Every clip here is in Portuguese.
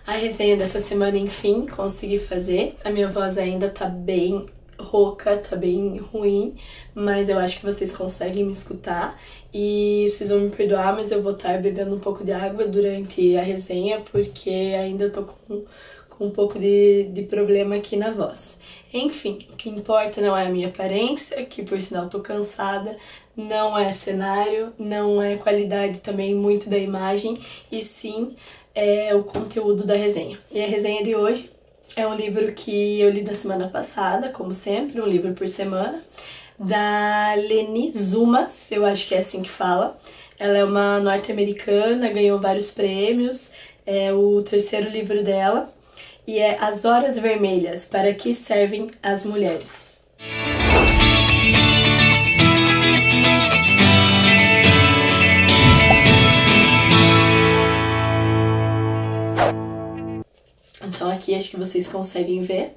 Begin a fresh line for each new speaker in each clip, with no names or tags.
A resenha dessa semana, enfim, consegui fazer. A minha voz ainda tá bem rouca, tá bem ruim, mas eu acho que vocês conseguem me escutar e vocês vão me perdoar, mas eu vou estar bebendo um pouco de água durante a resenha porque ainda tô com um pouco de problema aqui na voz. Enfim, o que importa não é a minha aparência, que por sinal tô cansada, não é cenário, não é qualidade também muito da imagem, e sim é o conteúdo da resenha. E a resenha de hoje é um livro que eu li na semana passada, como sempre, um livro por semana, da Leni Zumas, eu acho que é assim que fala. Ela é uma norte-americana, ganhou vários prêmios, é o terceiro livro dela, e é As Horas Vermelhas, para que servem as mulheres. Então aqui acho que vocês conseguem ver.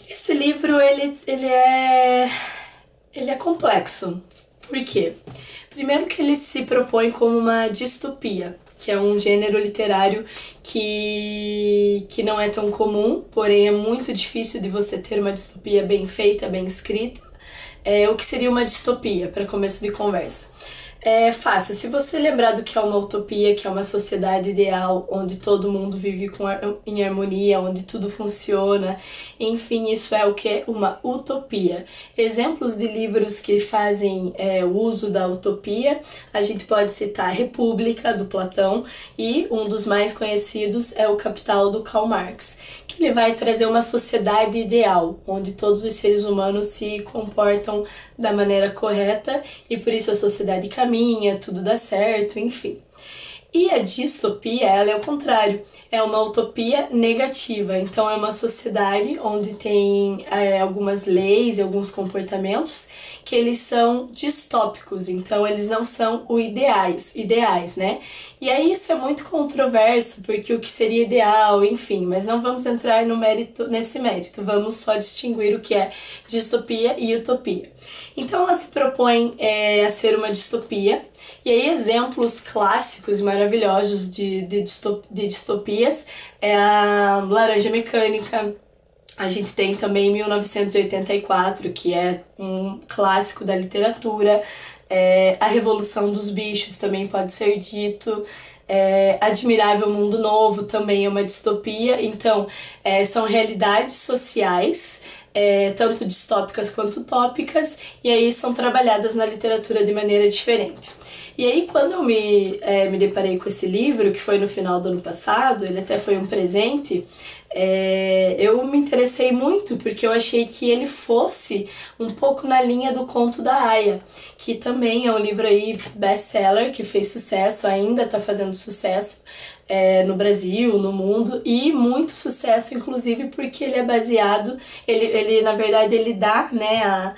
Esse livro, ele é complexo. Por quê? Primeiro que ele se propõe como uma distopia, que é um gênero literário que não é tão comum, porém é muito difícil de você ter uma distopia bem feita, bem escrita. O que seria uma distopia, para começo de conversa? É fácil, se você lembrar do que é uma utopia, que é uma sociedade ideal, onde todo mundo vive em harmonia, onde tudo funciona, enfim, isso é o que é uma utopia. Exemplos de livros que fazem uso da utopia, a gente pode citar República, do Platão, e um dos mais conhecidos é O Capital, do Karl Marx, que ele vai trazer uma sociedade ideal, onde todos os seres humanos se comportam da maneira correta e por isso a sociedade caminha, tudo dá certo, enfim. E a distopia, ela é o contrário, é uma utopia negativa, então é uma sociedade onde tem algumas leis e alguns comportamentos que eles são distópicos, então eles não são o ideais, né? E aí isso é muito controverso, porque o que seria ideal, enfim, mas não vamos entrar nesse mérito, vamos só distinguir o que é distopia e utopia. Então ela se propõe a ser uma distopia, e aí exemplos clássicos maravilhosos de distopias é a Laranja Mecânica. A gente tem também 1984, que é um clássico da literatura. A Revolução dos Bichos também pode ser dito. Admirável Mundo Novo também é uma distopia. Então, são realidades sociais, tanto distópicas quanto utópicas, e aí são trabalhadas na literatura de maneira diferente. E aí, quando eu me deparei com esse livro, que foi no final do ano passado, ele até foi um presente, eu me interessei muito, porque eu achei que ele fosse um pouco na linha do Conto da Aia, que também é um livro aí best-seller, que fez sucesso, ainda está fazendo sucesso no Brasil, no mundo, e muito sucesso, inclusive, porque ele é baseado, ele na verdade, ele dá, né,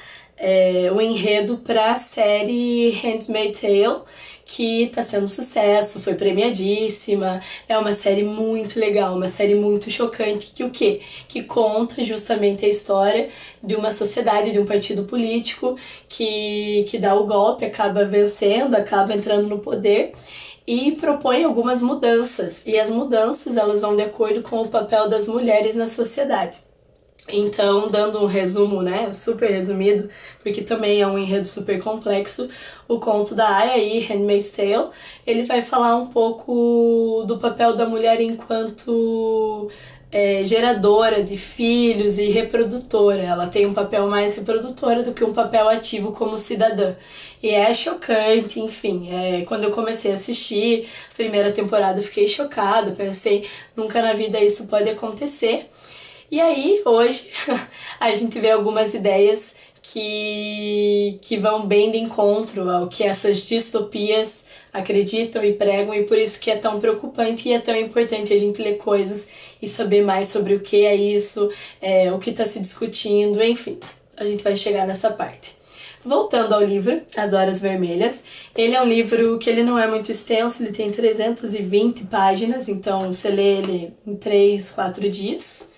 o enredo para a série Handmaid's Tale, que está sendo sucesso, foi premiadíssima, é uma série muito legal, uma série muito chocante, que o quê? Que conta justamente a história de uma sociedade, de um partido político que dá o golpe, acaba vencendo, acaba entrando no poder, e propõe algumas mudanças, e as mudanças elas vão de acordo com o papel das mulheres na sociedade. Então, dando um resumo, né, super resumido, porque também é um enredo super complexo, o Conto da Aia e Handmaid's Tale, ele vai falar um pouco do papel da mulher enquanto geradora de filhos e reprodutora. Ela tem um papel mais reprodutora do que um papel ativo como cidadã. E é chocante, enfim. Quando eu comecei a assistir a primeira temporada, eu fiquei chocada, pensei, nunca na vida isso pode acontecer. E aí, hoje, a gente vê algumas ideias que vão bem de encontro ao que essas distopias acreditam e pregam, e por isso que é tão preocupante e é tão importante a gente ler coisas e saber mais sobre o que é isso, o que está se discutindo, enfim, a gente vai chegar nessa parte. Voltando ao livro, As Horas Vermelhas, ele é um livro que ele não é muito extenso, ele tem 320 páginas, então você lê ele em 3, 4 dias.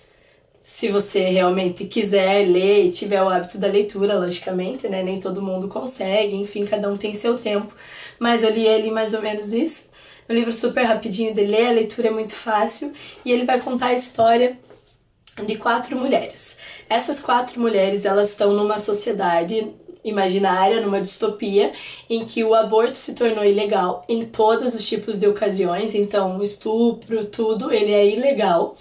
Se você realmente quiser ler e tiver o hábito da leitura, logicamente, né? Nem todo mundo consegue, enfim, cada um tem seu tempo. Mas eu li ele mais ou menos isso. É um livro super rapidinho de ler, a leitura é muito fácil e ele vai contar a história de 4 mulheres. Essas 4 mulheres, elas estão numa sociedade imaginária, numa distopia, em que o aborto se tornou ilegal em todos os tipos de ocasiões, então o estupro, tudo, ele é ilegal.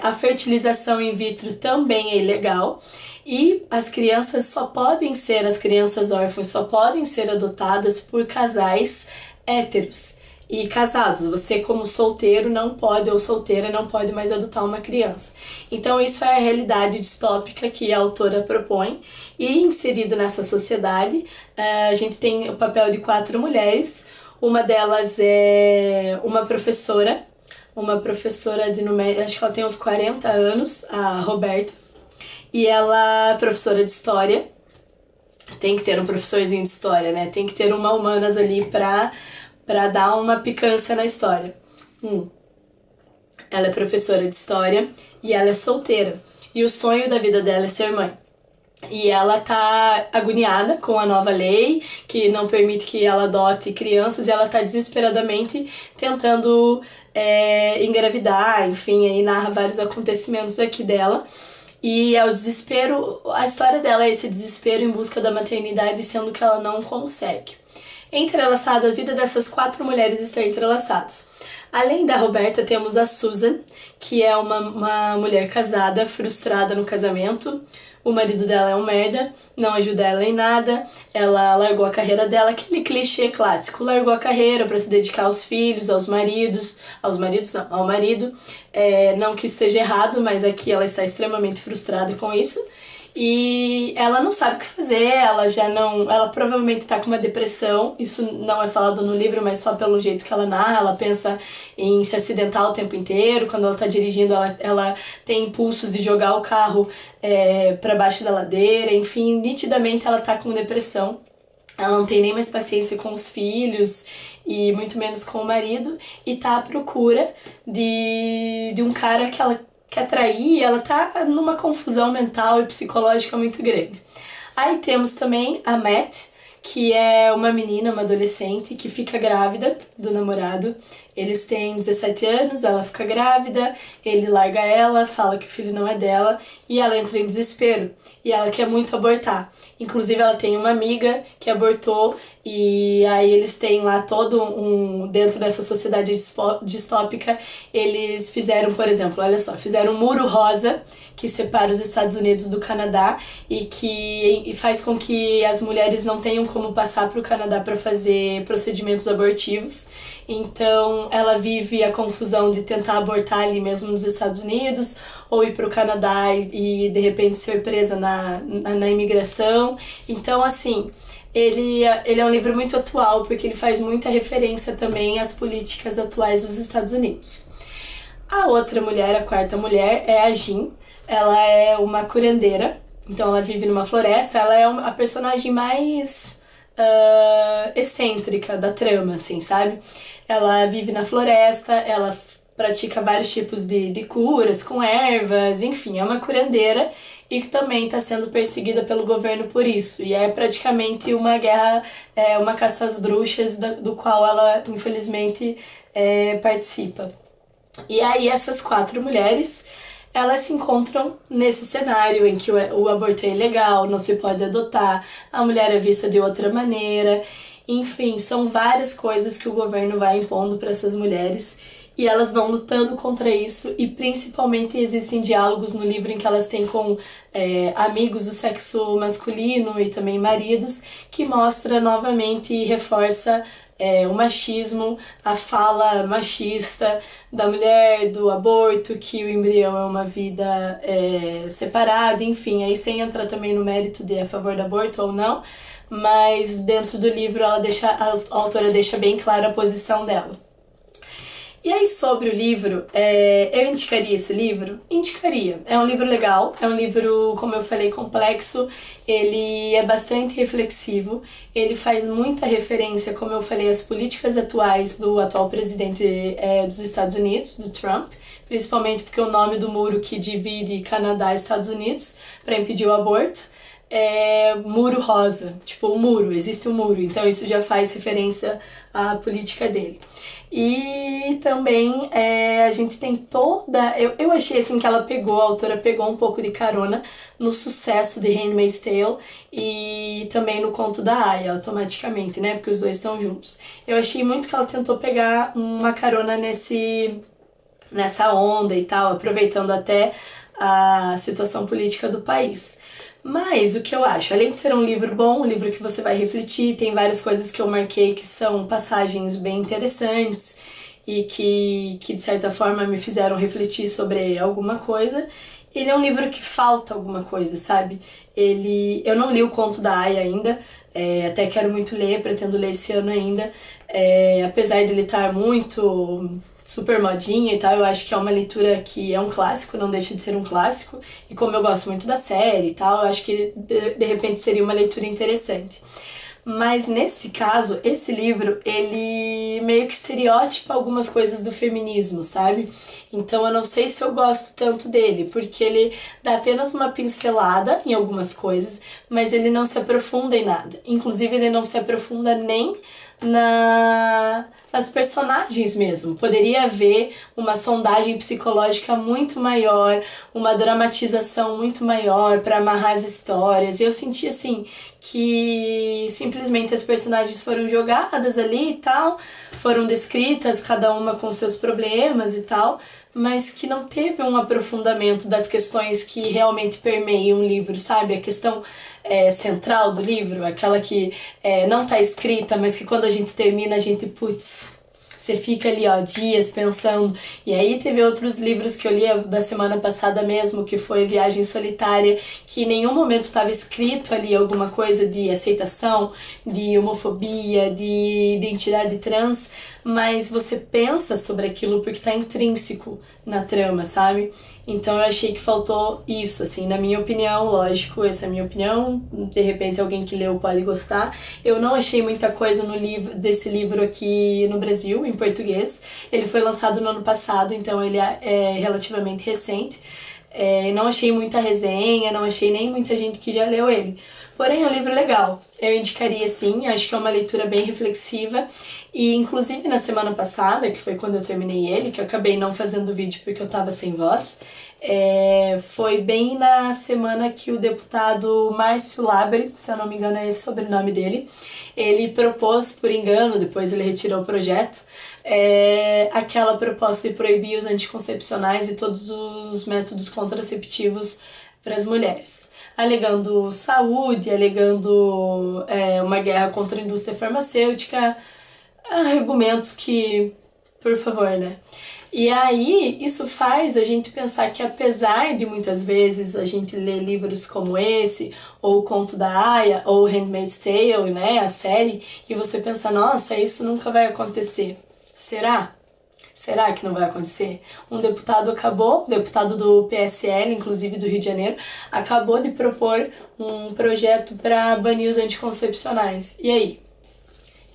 A fertilização in vitro também é ilegal. E as crianças as crianças órfãs só podem ser adotadas por casais héteros e casados. Você, como solteiro, não pode, ou solteira, não pode mais adotar uma criança. Então, isso é a realidade distópica que a autora propõe. E, inserido nessa sociedade, a gente tem o papel de 4 mulheres. Uma delas é uma professora de numérica, acho que ela tem uns 40 anos, a Roberta. E ela é professora de história. Tem que ter um professorzinho de história, né? Tem que ter uma humanas ali pra dar uma picância na história. Ela é professora de história e ela é solteira. E o sonho da vida dela é ser mãe. E ela tá agoniada com a nova lei, que não permite que ela adote crianças, e ela tá desesperadamente tentando engravidar, enfim, aí narra vários acontecimentos aqui dela. E é o desespero, a história dela é esse desespero em busca da maternidade, sendo que ela não consegue. Entrelaçado, a vida dessas 4 mulheres está entrelaçadas. Além da Roberta, temos a Susan, que é uma mulher casada, frustrada no casamento. O marido dela é um merda, não ajuda ela em nada. Ela largou a carreira dela, aquele clichê clássico. Largou a carreira para se dedicar aos filhos, ao marido. Não que isso seja errado, mas aqui ela está extremamente frustrada com isso. E ela não sabe o que fazer, ela provavelmente tá com uma depressão, isso não é falado no livro, mas só pelo jeito que ela narra, ela pensa em se acidentar o tempo inteiro, quando ela tá dirigindo ela tem impulsos de jogar o carro pra baixo da ladeira, enfim, nitidamente ela tá com depressão. Ela não tem nem mais paciência com os filhos e muito menos com o marido, e tá à procura de um cara que ela quer trair, ela tá numa confusão mental e psicológica muito grande. Aí temos também a Matt, que é uma menina, uma adolescente, que fica grávida do namorado. Eles têm 17 anos, ela fica grávida, ele larga ela, fala que o filho não é dela, e ela entra em desespero. E ela quer muito abortar. Inclusive, ela tem uma amiga que abortou, e aí eles têm lá dentro dessa sociedade distópica, eles fizeram, por exemplo, olha só, fizeram um muro rosa que separa os Estados Unidos do Canadá e faz com que as mulheres não tenham como passar para o Canadá para fazer procedimentos abortivos. Então, ela vive a confusão de tentar abortar ali mesmo nos Estados Unidos, ou ir para o Canadá e de repente ser presa na imigração. Então, assim, ele é um livro muito atual, porque ele faz muita referência também às políticas atuais dos Estados Unidos. A outra mulher, a 4ª mulher, é a Jean. Ela é uma curandeira, então ela vive numa floresta. Ela é a personagem mais excêntrica da trama, assim, sabe? Ela vive na floresta, ela pratica vários tipos de curas com ervas, enfim, é uma curandeira e que também está sendo perseguida pelo governo por isso. E é praticamente uma guerra, uma caça às bruxas, do qual ela, infelizmente, participa. E aí essas 4 mulheres, elas se encontram nesse cenário em que o aborto é ilegal, não se pode adotar, a mulher é vista de outra maneira, enfim, são várias coisas que o governo vai impondo para essas mulheres e elas vão lutando contra isso, e principalmente existem diálogos no livro em que elas têm com amigos do sexo masculino e também maridos, que mostra novamente e reforça o machismo, a fala machista da mulher, do aborto, que o embrião é uma vida separada, enfim, aí sem entrar também no mérito de a favor do aborto ou não, mas dentro do livro a autora deixa bem clara a posição dela. E aí, sobre o livro, eu indicaria esse livro? Indicaria. É um livro legal, é um livro, como eu falei, complexo, ele é bastante reflexivo, ele faz muita referência, como eu falei, às políticas atuais do atual presidente dos Estados Unidos, do Trump, principalmente porque o nome do muro que divide Canadá e Estados Unidos, para impedir o aborto, muro rosa, tipo o muro, existe um muro, então isso já faz referência à política dele. E também a gente tem toda. Eu achei assim que a autora pegou um pouco de carona no sucesso de Handmaid's Tale e também no conto da Aya, automaticamente, né? Porque os dois estão juntos. Eu achei muito que ela tentou pegar uma carona nessa onda e tal, aproveitando até a situação política do país. Mas o que eu acho, além de ser um livro bom, um livro que você vai refletir, tem várias coisas que eu marquei que são passagens bem interessantes e que de certa forma me fizeram refletir sobre alguma coisa. Ele é um livro que falta alguma coisa, sabe? Eu não li o conto da Aya ainda, até quero muito ler, pretendo ler esse ano ainda. Apesar de ele estar muito super modinha e tal, eu acho que é uma leitura que é um clássico, não deixa de ser um clássico, e como eu gosto muito da série e tal, eu acho que de repente seria uma leitura interessante. Mas nesse caso, esse livro, ele meio que estereótipa algumas coisas do feminismo, sabe? Então eu não sei se eu gosto tanto dele, porque ele dá apenas uma pincelada em algumas coisas, mas ele não se aprofunda em nada. Inclusive, ele não se aprofunda nem nas personagens mesmo. Poderia haver uma sondagem psicológica muito maior, uma dramatização muito maior para amarrar as histórias. E eu senti assim que simplesmente as personagens foram jogadas ali e tal, foram descritas, cada uma com seus problemas e tal, mas que não teve um aprofundamento das questões que realmente permeiam o livro, sabe? A questão central do livro, aquela que não tá escrita, mas que quando a gente termina, a gente, putz, você fica ali, ó, dias pensando. E aí teve outros livros que eu li da semana passada mesmo, que foi Viagem Solitária, que em nenhum momento estava escrito ali alguma coisa de aceitação, de homofobia, de identidade trans, mas você pensa sobre aquilo porque tá intrínseco na trama, sabe? Então eu achei que faltou isso, assim, na minha opinião, lógico, essa é a minha opinião, de repente alguém que leu pode gostar. Eu não achei muita coisa desse livro aqui no Brasil, em português. Ele foi lançado no ano passado, então ele é relativamente recente. Não achei muita resenha, não achei nem muita gente que já leu ele. Porém, é um livro legal. Eu indicaria sim, acho que é uma leitura bem reflexiva. E inclusive na semana passada, que foi quando eu terminei ele, que eu acabei não fazendo vídeo porque eu tava sem voz, foi bem na semana que o deputado Márcio Laberi, se eu não me engano é esse o sobrenome dele, ele propôs, por engano, depois ele retirou o projeto, aquela proposta de proibir os anticoncepcionais e todos os métodos contraceptivos para as mulheres, alegando saúde, alegando uma guerra contra a indústria farmacêutica, argumentos que, por favor, né? E aí, isso faz a gente pensar que apesar de muitas vezes a gente ler livros como esse, ou o Conto da Aya, ou Handmaid's Tale, né, a série, e você pensa, nossa, isso nunca vai acontecer. Será? Será que não vai acontecer? Um deputado do PSL, inclusive do Rio de Janeiro, acabou de propor um projeto para banir os anticoncepcionais. E aí?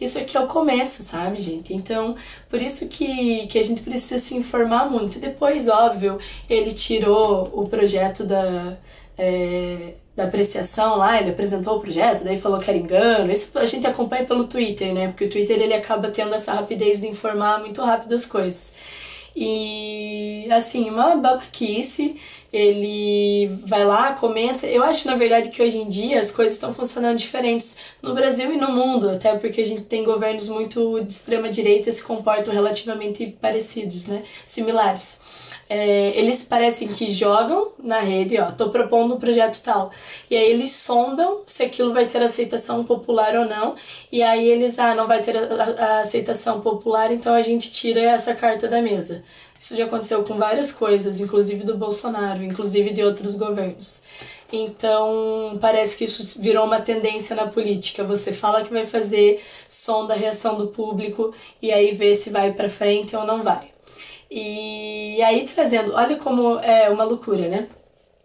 Isso aqui é o começo, sabe, gente? Então, por isso que a gente precisa se informar muito. Depois, óbvio, ele tirou o projeto da apreciação lá, ele apresentou o projeto, daí falou que era engano. Isso a gente acompanha pelo Twitter, né? Porque o Twitter, ele acaba tendo essa rapidez de informar muito rápido as coisas. E, assim, uma babaquice, ele vai lá, comenta. Eu acho, na verdade, que hoje em dia as coisas estão funcionando diferentes no Brasil e no mundo, até porque a gente tem governos muito de extrema direita e se comportam relativamente parecidos, né? Similares. Eles parecem que jogam na rede, ó, tô propondo um projeto tal. E aí eles sondam se aquilo vai ter aceitação popular ou não. E aí eles, não vai ter a aceitação popular, então a gente tira essa carta da mesa. Isso já aconteceu com várias coisas, inclusive do Bolsonaro, inclusive de outros governos. Então, parece que isso virou uma tendência na política. Você fala que vai fazer, sonda a reação do público e aí vê se vai pra frente ou não vai. E aí trazendo, olha como é uma loucura, né?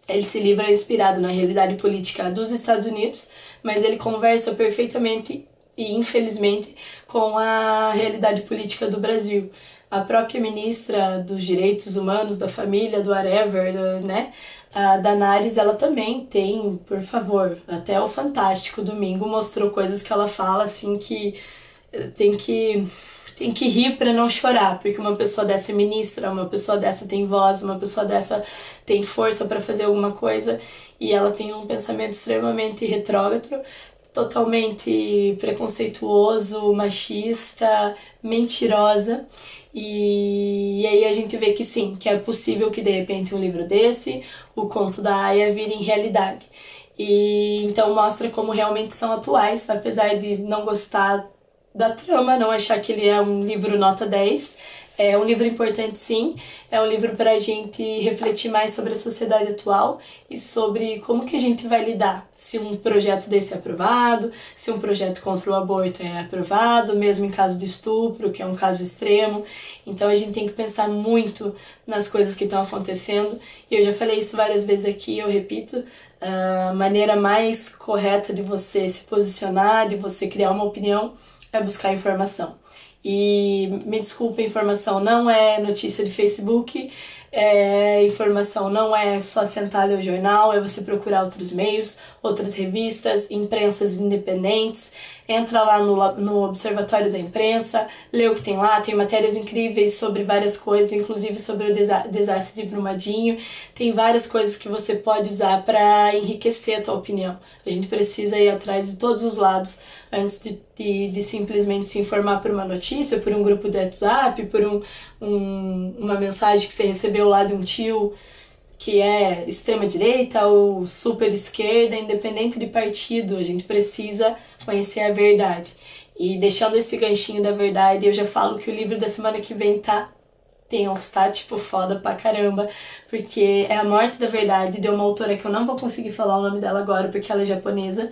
Esse livro é inspirado na realidade política dos Estados Unidos, mas ele conversa perfeitamente e infelizmente com a realidade política do Brasil. a própria ministra dos Direitos Humanos, da família, do whatever, né? A Damares, ela também tem, por favor, até o Fantástico domingo mostrou coisas que ela fala assim que tem que tem que rir para não chorar, porque uma pessoa dessa é ministra, uma pessoa dessa tem voz, uma pessoa dessa tem força para fazer alguma coisa e ela tem um pensamento extremamente retrógrado, totalmente preconceituoso, machista, mentirosa. E aí a gente vê que sim, que é possível que de repente um livro desse, o conto da Aya, vire em realidade. E então mostra como realmente são atuais, apesar de não gostar da trama, não achar que ele é um livro nota 10. É um livro importante, sim. É um livro para a gente refletir mais sobre a sociedade atual e sobre como que a gente vai lidar se um projeto desse é aprovado, se um projeto contra o aborto é aprovado, mesmo em caso de estupro, que é um caso extremo. Então a gente tem que pensar muito nas coisas que estão acontecendo. E eu já falei isso várias vezes aqui, eu repito, a maneira mais correta de você se posicionar, de você criar uma opinião, é buscar informação. E me desculpa, informação não é notícia de Facebook, informação não é só sentar ler o jornal, é você procurar outros meios, outras revistas, imprensas independentes, entra lá no Observatório da Imprensa, lê o que tem lá, tem matérias incríveis sobre várias coisas, inclusive sobre o desastre de Brumadinho, tem várias coisas que você pode usar para enriquecer a tua opinião. A gente precisa ir atrás de todos os lados antes de simplesmente se informar por uma notícia, por um grupo de WhatsApp, por uma mensagem que você recebeu lá de um tio que é extrema-direita ou super-esquerda, independente de partido, a gente precisa conhecer a verdade. E deixando esse ganchinho da verdade, eu já falo que o livro da semana que vem tá tenso, tá? Tipo, foda pra caramba, porque é A Morte da Verdade, de uma autora que eu não vou conseguir falar o nome dela agora, porque ela é japonesa,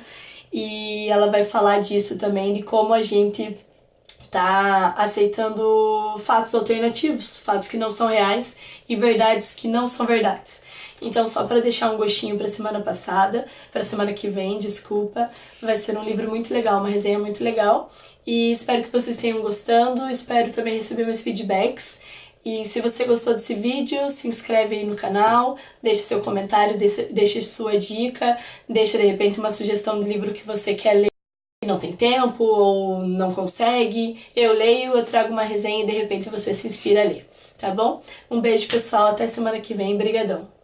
e ela vai falar disso também, de como a gente tá aceitando fatos alternativos, fatos que não são reais e verdades que não são verdades. Então, só para deixar um gostinho para semana passada, para semana que vem, desculpa, vai ser um livro muito legal, uma resenha muito legal. E espero que vocês tenham gostando, espero também receber meus feedbacks. E se você gostou desse vídeo, se inscreve aí no canal, deixa seu comentário, deixa sua dica, deixa de repente uma sugestão de livro que você quer ler e não tem tempo ou não consegue. Eu leio, eu trago uma resenha e de repente você se inspira a ler, tá bom? Um beijo, pessoal, até semana que vem, brigadão!